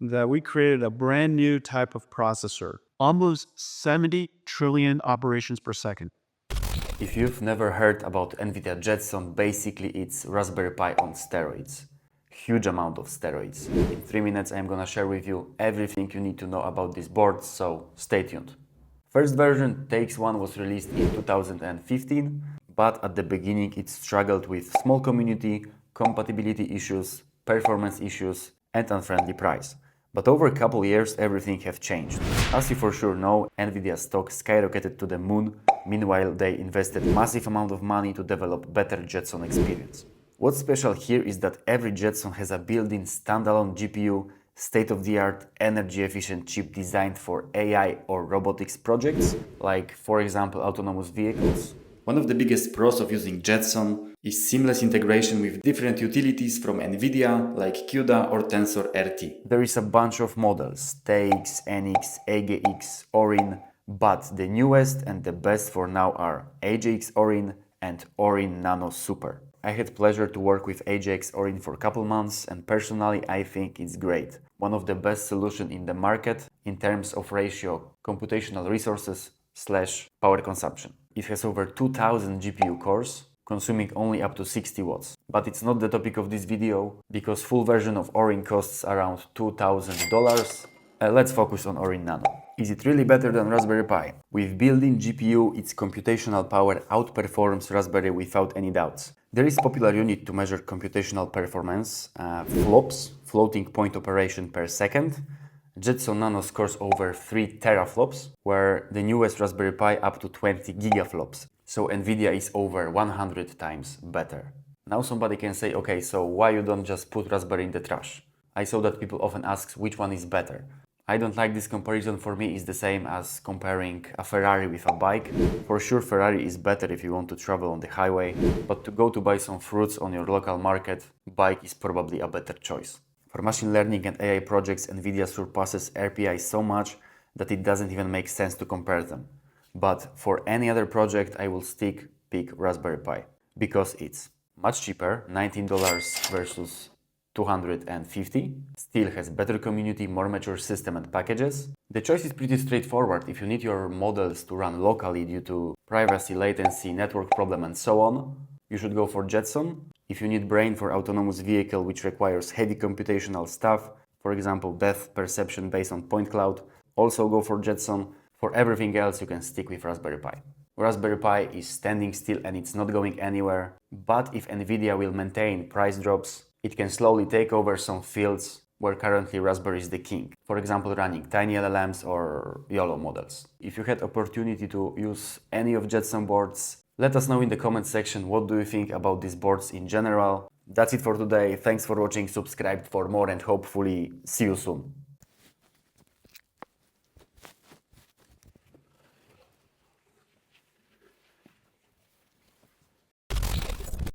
that we created a brand new type of processor, almost 70 trillion operations per second. If you've never heard about Nvidia Jetson, basically it's Raspberry Pi on steroids. Huge amount of steroids. In 3 minutes I'm gonna share with you everything you need to know about this board, so stay tuned. First version, TX1, was released in 2015, but at the beginning it struggled with small community, compatibility issues, performance issues, and unfriendly price. But over a couple years everything have changed. As you for sure know, Nvidia stock skyrocketed to the moon, meanwhile they invested massive amount of money to develop better Jetson experience. What's special here is that every Jetson has a built-in standalone GPU, state-of-the-art energy-efficient chip designed for AI or robotics projects, like for example autonomous vehicles. One of the biggest pros of using Jetson is seamless integration with different utilities from Nvidia like CUDA or TensorRT. There is a bunch of models, TX, NX, AGX, Orin, but the newest and the best for now are AGX Orin and Orin Nano Super. I had pleasure to work with AGX Orin for a couple months and personally I think it's great. One of the best solutions in the market in terms of ratio computational resources / power consumption. It has over 2000 GPU cores, consuming only up to 60 watts. But it's not the topic of this video, because full version of Orin costs around $2,000. Let's focus on Orin Nano. Is it really better than Raspberry Pi? With built-in GPU, its computational power outperforms Raspberry without any doubts. There is a popular unit to measure computational performance, flops, floating point operation per second. Jetson Nano scores over 3 teraflops, where the newest Raspberry Pi up to 20 gigaflops. So Nvidia is over 100 times better. Now somebody can say, okay, so why you don't just put Raspberry in the trash? I saw that people often ask which one is better. I don't like this comparison. For me it's the same as comparing a Ferrari with a bike. For sure Ferrari is better if you want to travel on the highway, but to go to buy some fruits on your local market, bike is probably a better choice. For machine learning and AI projects, Nvidia surpasses RPI so much that it doesn't even make sense to compare them. But for any other project, I will pick Raspberry Pi, because it's much cheaper, $19 versus $250, still has better community, more mature system and packages. The choice is pretty straightforward. If you need your models to run locally due to privacy, latency, network problem and so on, you should go for Jetson. If you need brain for autonomous vehicle which requires heavy computational stuff, for example depth perception based on point cloud, also go for Jetson. For everything else you can stick with Raspberry Pi. Raspberry Pi is standing still and it's not going anywhere, but if Nvidia will maintain price drops, it can slowly take over some fields where currently Raspberry is the king. For example, running tiny LLMs or YOLO models. If you had opportunity to use any of Jetson boards, let us know in the comment section what do you think about these boards in general. That's it for today. Thanks for watching, subscribe for more and hopefully see you soon.